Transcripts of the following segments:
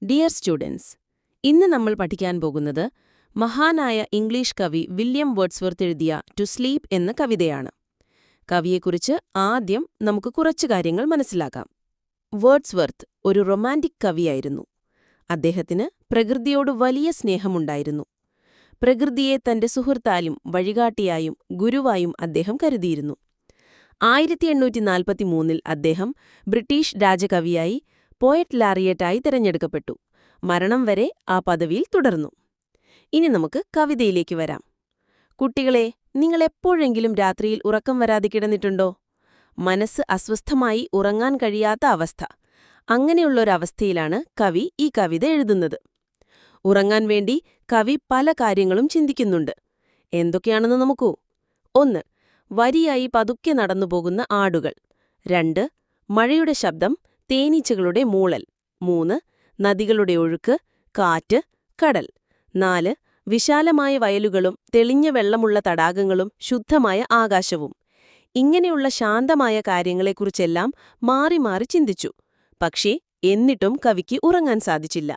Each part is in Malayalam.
ഡിയർ സ്റ്റുഡൻസ്, ഇന്ന് നമ്മൾ പഠിക്കാൻ പോകുന്നത് മഹാനായ ഇംഗ്ലീഷ് കവി വില്യം വേർഡ്സ്വർത്ത് എഴുതിയ ടു സ്ലീപ്പ് എന്ന കവിതയാണ്. കവിയെക്കുറിച്ച് ആദ്യം നമുക്ക് കുറച്ചു കാര്യങ്ങൾ മനസ്സിലാക്കാം. വേർഡ്സ്വർത്ത് ഒരു റൊമാന്റിക് കവിയായിരുന്നു. അദ്ദേഹത്തിന് പ്രകൃതിയോട് വലിയ സ്നേഹമുണ്ടായിരുന്നു. പ്രകൃതിയെ തന്റെ സുഹൃത്തായും വഴികാട്ടിയായും ഗുരുവായും അദ്ദേഹം കരുതിയിരുന്നു. 1843 അദ്ദേഹം ബ്രിട്ടീഷ് രാജകവിയായി പോയറ്റ് ലാറിയറ്റായി തിരഞ്ഞെടുക്കപ്പെട്ടു. മരണം വരെ ആ പദവിയിൽ തുടർന്നു. ഇനി നമുക്ക് കവിതയിലേക്ക് വരാം. കുട്ടികളെ, നിങ്ങൾ എപ്പോഴെങ്കിലും രാത്രിയിൽ ഉറക്കം വരാതെ കിടന്നിട്ടുണ്ടോ? മനസ്സ് അസ്വസ്ഥമായി ഉറങ്ങാൻ കഴിയാത്ത അവസ്ഥ. അങ്ങനെയുള്ളൊരവസ്ഥയിലാണ് കവി ഈ കവിത എഴുതുന്നത്. ഉറങ്ങാൻ വേണ്ടി കവി പല കാര്യങ്ങളും ചിന്തിക്കുന്നുണ്ട്. എന്തൊക്കെയാണെന്ന് നോക്കൂ. 1. വരിയായി പതുക്കെ നടന്നുപോകുന്ന ആടുകൾ. 2. മഴയുടെ ശബ്ദം, തേനീച്ചകളുടെ മൂളൽ. 3. നദികളുടെ ഒഴുക്ക്, കാറ്റ്, കടൽ. 4. വിശാലമായ വയലുകളും തെളിഞ്ഞ വെള്ളമുള്ള തടാകങ്ങളും ശുദ്ധമായ ആകാശവും. ഇങ്ങനെയുള്ള ശാന്തമായ കാര്യങ്ങളെക്കുറിച്ചെല്ലാം മാറി മാറി ചിന്തിച്ചു. പക്ഷേ എന്നിട്ടും കവിക്ക് ഉറങ്ങാൻ സാധിച്ചില്ല.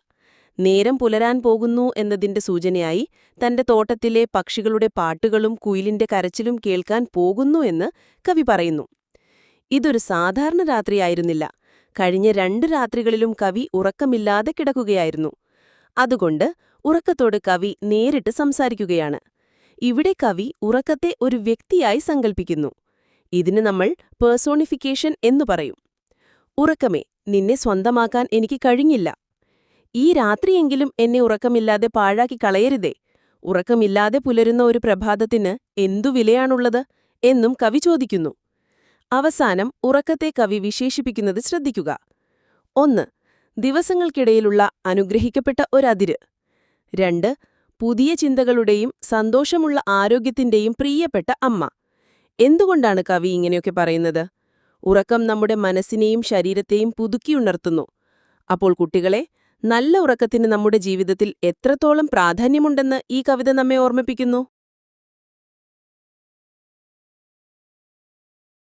നേരം പുലരാൻ പോകുന്നു എന്നതിന്റെ സൂചനയായി തന്റെ തോട്ടത്തിലെ പക്ഷികളുടെ പാട്ടുകളും കുയിലിന്റെ കരച്ചിലും കേൾക്കാൻ പോകുന്നു എന്ന് കവി പറയുന്നു. ഇതൊരു സാധാരണ രാത്രിയായിരുന്നില്ല. കഴിഞ്ഞ 2 രാത്രികളിലും കവി ഉറക്കമില്ലാതെ കിടക്കുകയായിരുന്നു. അതുകൊണ്ട് ഉറക്കത്തോട് കവി നേരിട്ട് സംസാരിക്കുകയാണ്. ഇവിടെ കവി ഉറക്കത്തെ ഒരു വ്യക്തിയായി സങ്കൽപ്പിക്കുന്നു. ഇതിന് നമ്മൾ പേഴ്സോണിഫിക്കേഷൻ എന്നു പറയും. ഉറക്കമേ, നിന്നെ സ്വന്തമാക്കാൻ എനിക്ക് കഴിഞ്ഞില്ല. ഈ രാത്രിയെങ്കിലും എന്നെ ഉറക്കമില്ലാതെ പാഴാക്കി കളയരുതേ. ഉറക്കമില്ലാതെ പുലരുന്ന ഒരു പ്രഭാതത്തിന് എന്തു വിലയാണുള്ളത് എന്നും കവി ചോദിക്കുന്നു. അവസാനം ഉറക്കത്തെ കവി വിശേഷിപ്പിക്കുന്നത് ശ്രദ്ധിക്കുക. 1. ദിവസങ്ങൾക്കിടയിലുള്ള അനുഗ്രഹിക്കപ്പെട്ട ഒരതിര്. 2. പുതിയ ചിന്തകളുടെയും സന്തോഷമുള്ള ആരോഗ്യത്തിന്റെയും പ്രിയപ്പെട്ട അമ്മ. എന്തുകൊണ്ടാണ് കവി ഇങ്ങനെയൊക്കെ പറയുന്നത്? ഉറക്കം നമ്മുടെ മനസ്സിനെയും ശരീരത്തെയും പുതുക്കിയുണർത്തുന്നു. അപ്പോൾ കുട്ടികളെ, നല്ല ഉറക്കത്തിന് നമ്മുടെ ജീവിതത്തിൽ എത്രത്തോളം പ്രാധാന്യമുണ്ടെന്ന് ഈ കവിത നമ്മെ ഓർമ്മിപ്പിക്കുന്നു.